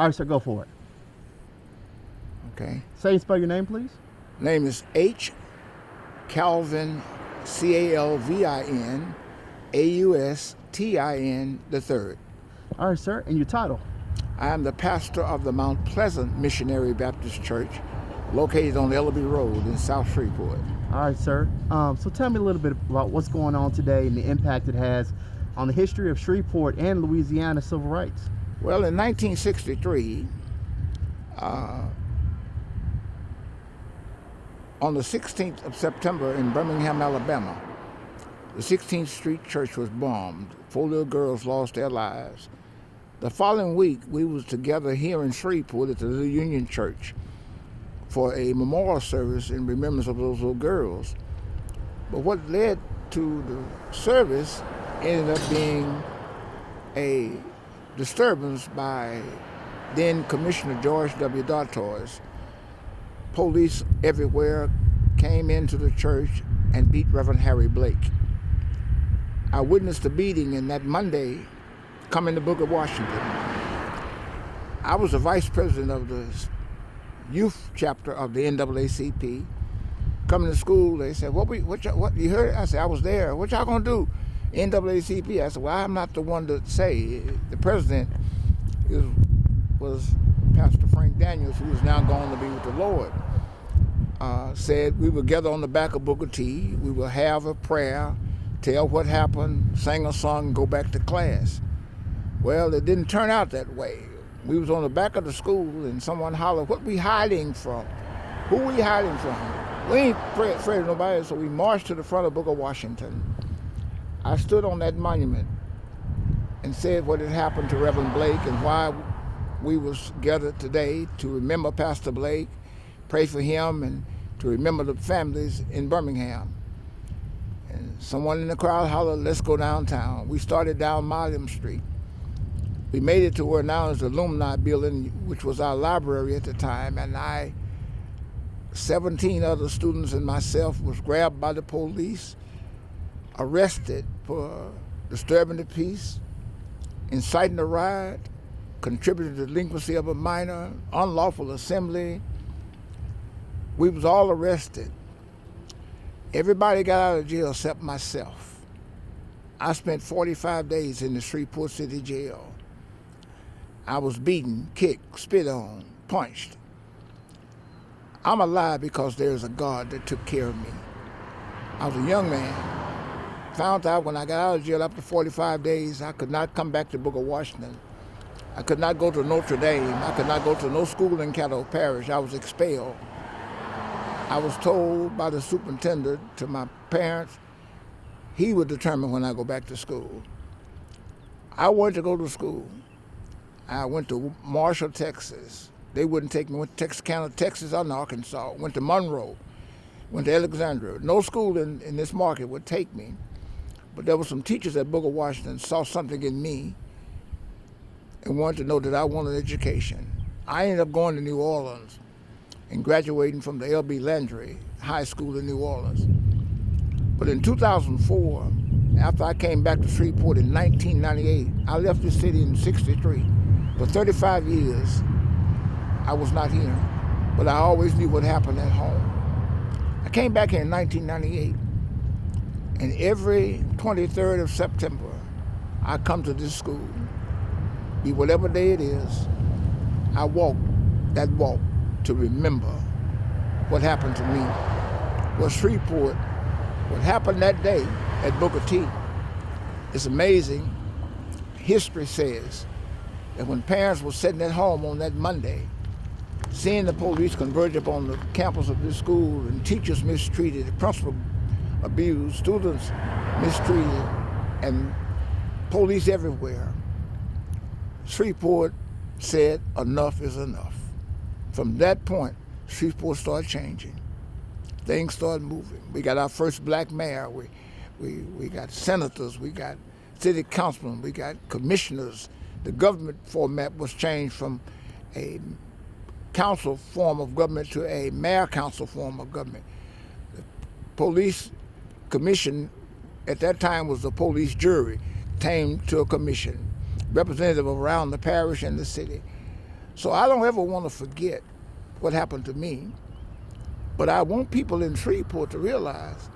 All right, sir, go for it. Okay. Say and spell your name, please. Name is H. Calvin, Calvin, Austin III. All right, sir, and your title. I am the pastor of the Mount Pleasant Missionary Baptist Church, located on Ellaby Road in South Shreveport. All right, sir. So tell me a little bit about what's going on today and the impact it has on the history of Shreveport and Louisiana civil rights. Well, in 1963, on the 16th of September in Birmingham, Alabama, the 16th Street Church was bombed. 4 little girls lost their lives. The following week, we was together here in Shreveport at the Little Union Church for a memorial service in remembrance of those little girls. But what led to the service ended up being a disturbance by then Commissioner George W. Dartois. Police everywhere came into the church and beat Reverend Harry Blake. I witnessed the beating, and that Monday, come in the book of Washington. I was the vice president of the youth chapter of the NAACP. Coming to school, they said, what you heard? I said, I was there. What y'all gonna do? NAACP. I said, well, I'm not the one to say. The president was Pastor Frank Daniels, who is now gone to be with the Lord. Said we would gather on the back of Booker T. We will have a prayer, tell what happened, sing a song, and go back to class. Well, it didn't turn out that way. We was on the back of the school, and someone hollered, what we hiding from? Who we hiding from? We ain't afraid of nobody, so we marched to the front of Booker Washington. I stood on that monument and said what had happened to Reverend Blake and why we was gathered today to remember Pastor Blake, pray for him, and to remember the families in Birmingham. And someone in the crowd hollered, let's go downtown. We started down Marlin Street. We made it to where now is the Alumni Building, which was our library at the time, and 17 other students and myself was grabbed by the police, arrested for disturbing the peace, inciting a riot, contributing to delinquency of a minor, unlawful assembly. We was all arrested. Everybody got out of jail except myself. I spent 45 days in the Shreveport City Jail. I was beaten, kicked, spit on, punched. I'm alive because there's a God that took care of me. I was a young man. Found out when I got out of jail after 45 days, I could not come back to Booker Washington. I could not go to Notre Dame. I could not go to no school in Caddo Parish. I was expelled. I was told by the superintendent to my parents, he would determine when I go back to school. I wanted to go to school. I went to Marshall, Texas. They wouldn't take me. Went to Texarkana, Texas, or Arkansas. Went to Monroe. Went to Alexandria. No school in this market would take me. But there were some teachers at Booker Washington saw something in me and wanted to know that I wanted education. I ended up going to New Orleans and graduating from the L.B. Landry High School in New Orleans. But in 2004, after I came back to Shreveport in 1998, I left the city in '63. For 35 years, I was not here, but I always knew what happened at home. I came back here in 1998, and every 23rd of September, I come to this school. Be whatever day it is, I walk that walk to remember what happened to me. Well, Shreveport, what happened that day at Booker T, it's amazing. History says that when parents were sitting at home on that Monday, seeing the police converge upon the campus of this school and teachers mistreated, the principal abused, students mistreated, and police everywhere, Shreveport said enough is enough. From that point, Shreveport started changing. Things started moving. We got our first black mayor. We got senators. We got city councilmen. We got commissioners. The government format was changed from a council form of government to a mayor council form of government. The police commission at that time was the police jury, tamed to a commission, representative around the parish and the city. So I don't ever want to forget what happened to me, but I want people in Shreveport to realize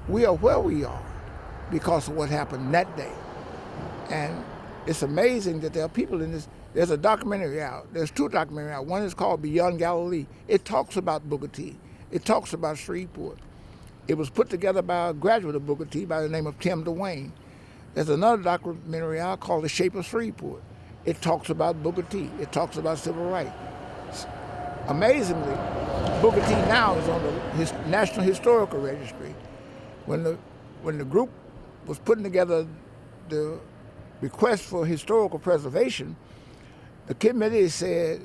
we are where we are because of what happened that day. And it's amazing that there are people in this. There's a documentary out. There's two documentaries out. One is called Beyond Galilee. It talks about Booker T. It talks about Shreveport. It was put together by a graduate of Booker T by the name of Tim DeWayne. There's another documentary out called The Shape of Shreveport. It talks about Booker T. It talks about civil rights. Amazingly, Booker T now is on the National Historical Registry. When the group was putting together the request for historical preservation, the committee said,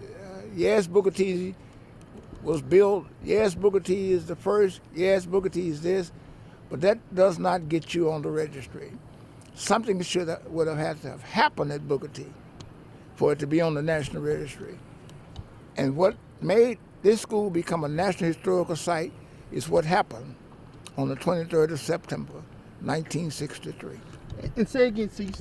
yes, Booker T was built, yes, Booker T is the first, yes, Booker T is this, but that does not get you on the registry. Something would have had to have happened at Booker T for it to be on the National Registry. And what made this school become a National Historical Site is what happened on the 23rd of September, 1963. And say again, so you